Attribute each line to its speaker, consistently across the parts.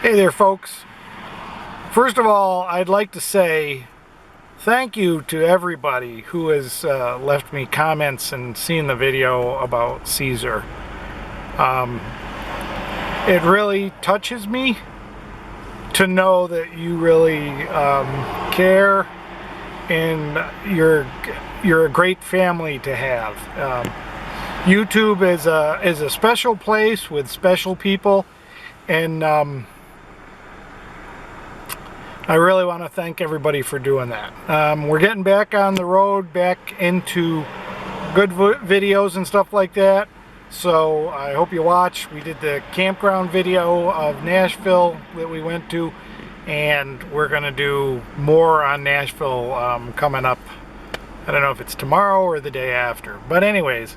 Speaker 1: Hey there, folks. First of all, I'd like to say thank you to everybody who has left me comments and seen the video about Caesar. It really touches me to know that you really care, and you're a great family to have. YouTube is a special place with special people, and I really want to thank everybody for doing that. We're getting back on the road, back into good videos and stuff like that. So I hope you watch. We did the campground video of Nashville that we went to, and we're going to do more on Nashville coming up. I don't know if it's tomorrow or the day after. But anyways,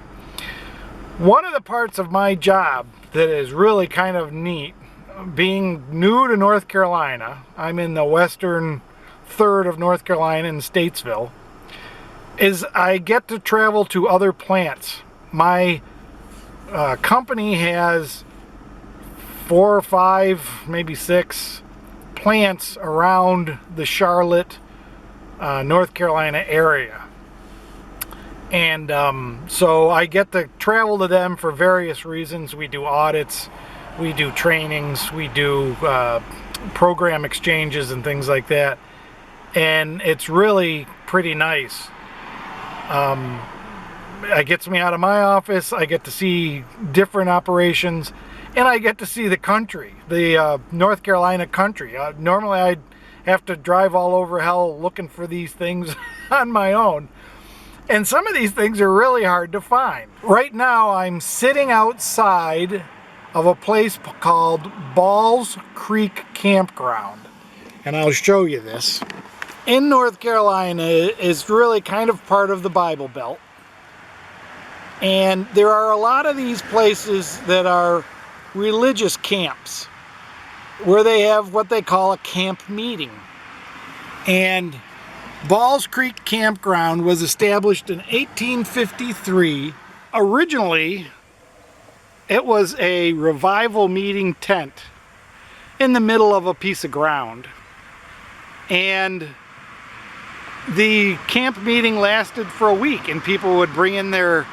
Speaker 1: one of the parts of my job that is really kind of neat, being new to North Carolina, I'm in the western third of North Carolina in Statesville, is I get to travel to other plants. My company has 4 or 5, maybe 6 plants around the Charlotte, North Carolina area. And so I get to travel to them for various reasons. We do audits, we do trainings, we do program exchanges and things like that. And it's really pretty nice. It gets me out of my office, I get to see different operations, and I get to see the country, the North Carolina country. Normally I'd have to drive all over hell looking for these things on my own. And some of these things are really hard to find. Right now I'm sitting outside of a place called Vols Creek Campground. And I'll show you this. In North Carolina is really kind of part of the Bible Belt. And there are a lot of these places that are religious camps where they have what they call a camp meeting. And Vols Creek Campground was established in 1853. Originally, it was a revival meeting tent in the middle of a piece of ground. And the camp meeting lasted for a week, and people would bring in their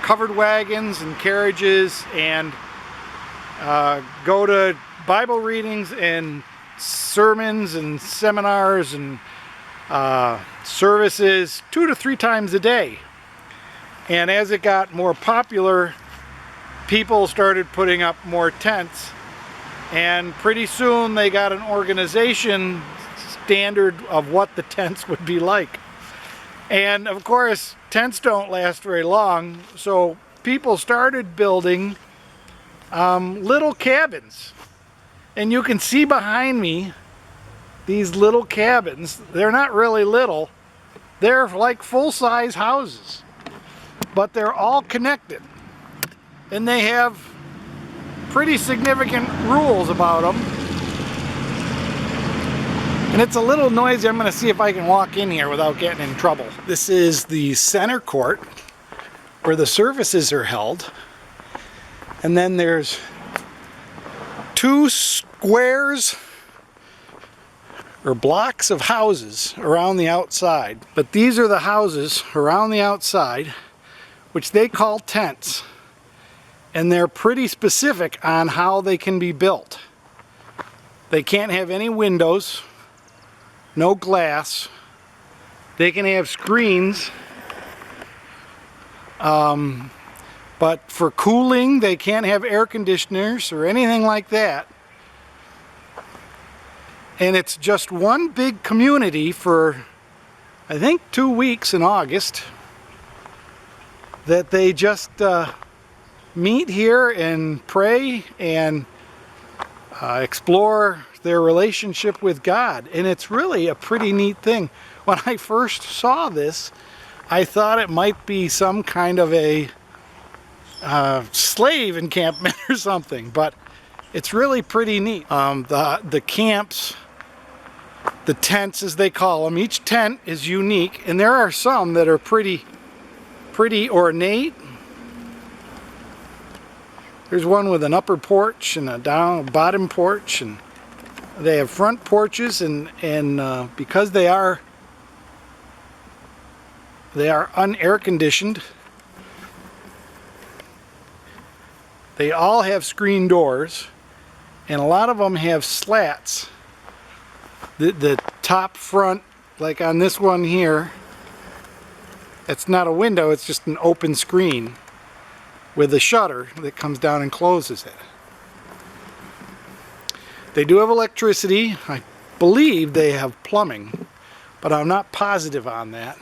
Speaker 1: covered wagons and carriages and go to Bible readings and sermons and seminars and services 2 to 3 times a day. And as it got more popular, people started putting up more tents, and pretty soon they got an organization standard of what the tents would be like. And of course, tents don't last very long, so people started building little cabins. And you can see behind me these little cabins. They're not really little, they're like full-size houses, but they're all connected. And they have pretty significant rules about them. And it's a little noisy. I'm going to see if I can walk in here without getting in trouble. This is the center court where the services are held. And then there's 2 squares or blocks of houses around the outside. But these are the houses around the outside, which they call tents. And they're pretty specific on how they can be built. They can't have any windows, no glass. They can have screens, but for cooling they can't have air conditioners or anything like that. And it's just one big community for, I think, 2 weeks in August that they just meet here and pray and explore their relationship with God. And it's really a pretty neat thing. When I first saw this, I thought it might be some kind of a slave encampment or something, but it's really pretty neat. The camps, the tents as they call them, each tent is unique, and there are some that are pretty ornate. There's one with an upper porch and a bottom porch, and They have front porches, and because they are unair conditioned, they all have screen doors, and a lot of them have slats. The top front, like on this one here, it's not a window, it's just an open screen with a shutter that comes down and closes it. They do have electricity. I believe they have plumbing, but I'm not positive on that.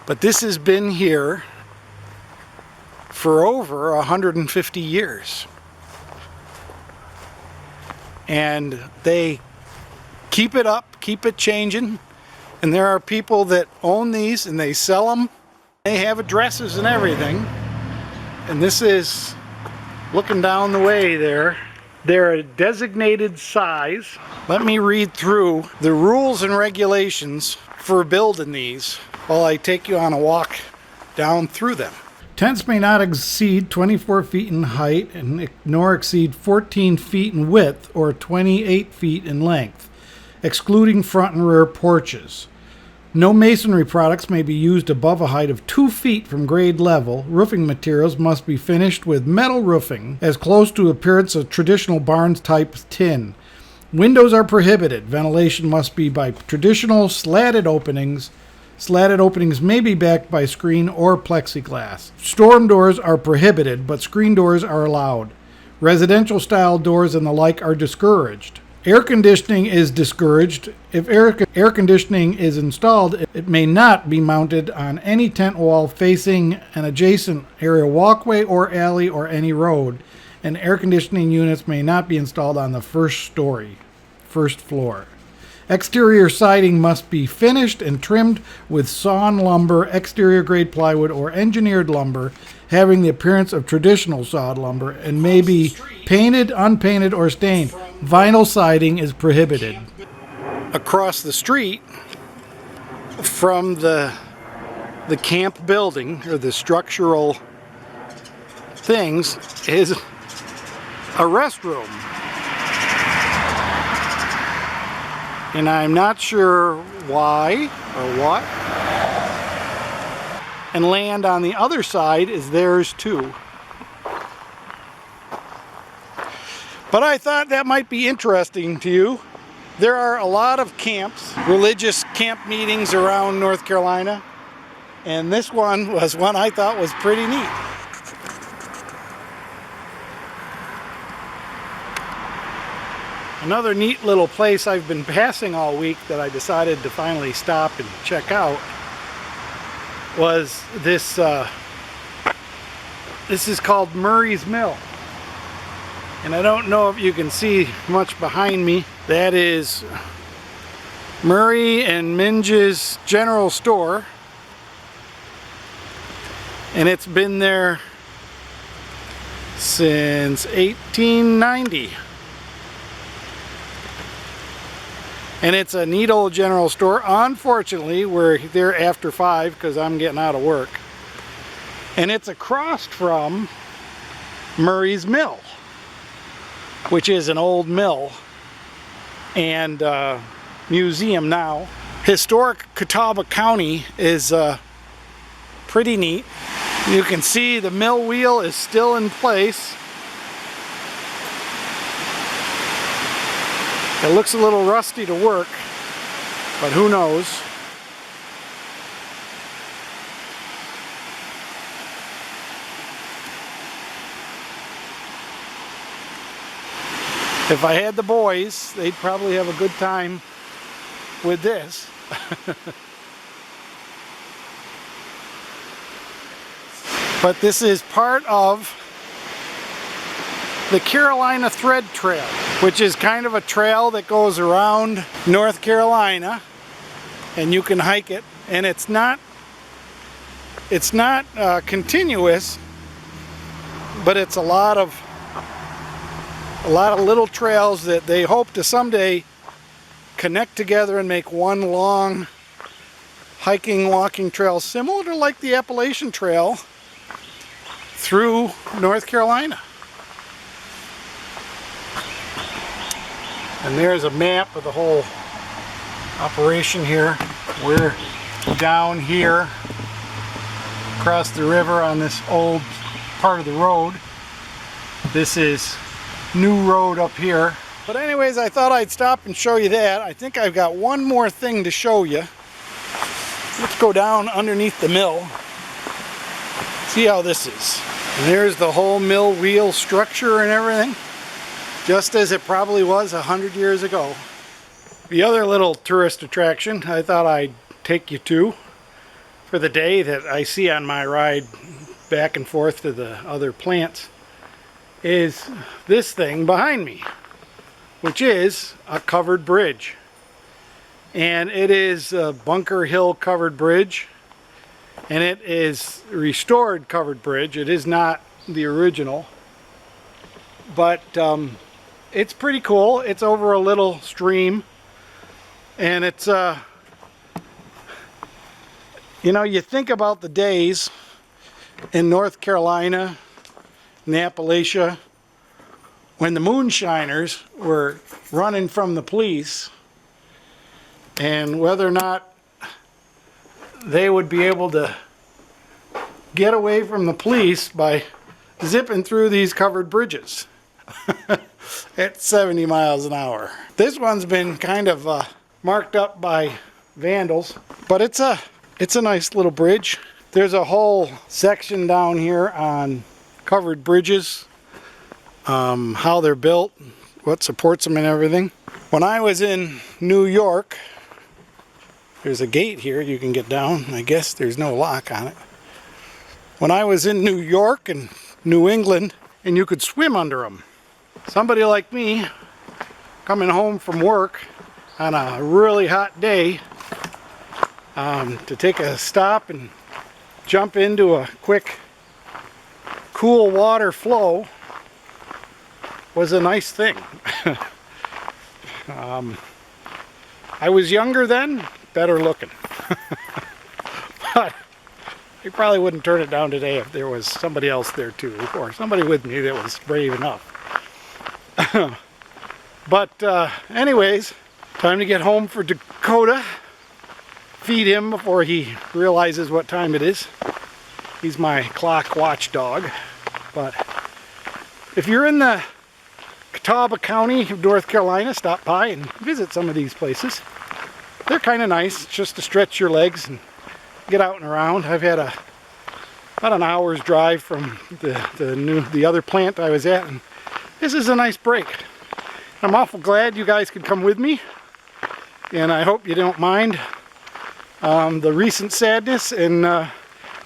Speaker 1: But this has been here for over 150 years. And they keep it up, keep it changing. And there are people that own these and they sell them. They have addresses and everything. And this is looking down the way there. They're a designated size. Let me read through the rules and regulations for building these while I take you on a walk down through them. Tents may not exceed 24 feet in height nor exceed 14 feet in width or 28 feet in length, excluding front and rear porches. No masonry products may be used above a height of 2 feet from grade level. Roofing materials must be finished with metal roofing as close to appearance of traditional barns type tin. Windows are prohibited. Ventilation must be by traditional slatted openings. Slatted openings may be backed by screen or plexiglass. Storm doors are prohibited, but screen doors are allowed. Residential style doors and the like are discouraged. Air conditioning is discouraged. If air conditioning is installed, it may not be mounted on any tent wall facing an adjacent area walkway or alley or any road, and air conditioning units may not be installed on the first floor. Exterior siding must be finished and trimmed with sawn lumber, exterior grade plywood, or engineered lumber having the appearance of traditional sawed lumber, and may be painted, unpainted, or stained. Vinyl siding is prohibited. Across the street from the camp building, or the structural things, is a restroom. And I'm not sure why or what. And land on the other side is theirs too. But I thought that might be interesting to you. There are a lot of camps, religious camp meetings around North Carolina, and this one was one I thought was pretty neat. Another neat little place I've been passing all week that I decided to finally stop and check out was this. This is called Murray's Mill. And I don't know if you can see much behind me. That is Murray and Minge's General Store. And it's been there since 1890. And it's a neat old general store. Unfortunately, we're there after 5 because I'm getting out of work. And it's across from Murray's Mill, which is an old mill and museum now. Historic Catawba County is pretty neat. You can see the mill wheel is still in place. It looks a little rusty to work, but who knows? If I had the boys, they'd probably have a good time with this. But this is part of the Carolina Thread Trail, which is kind of a trail that goes around North Carolina, and you can hike it. And it's not continuous, but it's a lot of little trails that they hope to someday connect together and make one long hiking, walking trail, similar to like the Appalachian Trail through North Carolina. And there's a map of the whole operation here. We're down here across the river on this old part of the road. This is new road up here. But anyways, I thought I'd stop and show you that. I think I've got one more thing to show you. Let's go down underneath the mill. See how this is. And there's the whole mill wheel structure and everything, just as it probably was 100 years ago. The other little tourist attraction I thought I'd take you to for the day that I see on my ride back and forth to the other plants is this thing behind me, which is a covered bridge. And it is a Bunker Hill covered bridge, and it is a restored covered bridge. It is not the original, but it's pretty cool. It's over a little stream, and it's you know, you think about the days in North Carolina and Appalachia when the moonshiners were running from the police, and whether or not they would be able to get away from the police by zipping through these covered bridges at 70 miles an hour. This one's been kind of marked up by vandals, but it's a nice little bridge. There's a whole section down here on covered bridges, how they're built, what supports them and everything. When I was in New York, there's a gate here you can get down. I guess there's no lock on it. When I was in New York and New England, and you could swim under them. Somebody like me, coming home from work on a really hot day, to take a stop and jump into a quick cool water flow was a nice thing. I was younger then, better looking. But I probably wouldn't turn it down today if there was somebody else there too, or somebody with me that was brave enough. But anyways, time to get home for Dakota. Feed him before he realizes what time it is. He's my clock watchdog. But if you're in the Catawba County of North Carolina, stop by and visit some of these places. They're kind of nice, just to stretch your legs and get out and around. I've had about an hour's drive from the other plant I was at, and this is a nice break. I'm awful glad you guys could come with me, and I hope you don't mind the recent sadness, and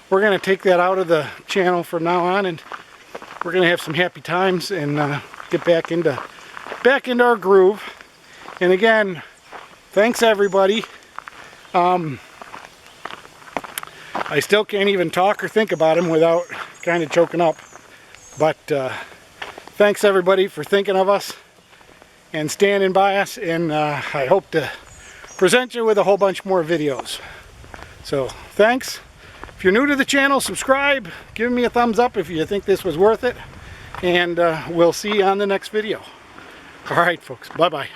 Speaker 1: we're going to take that out of the channel from now on, and we're going to have some happy times and get back into our groove. And again, thanks everybody. I still can't even talk or think about him without kind of choking up. But thanks everybody for thinking of us and standing by us, and I hope to present you with a whole bunch more videos. So thanks. If you're new to the channel, subscribe, give me a thumbs up if you think this was worth it, and we'll see you on the next video. All right folks, bye bye.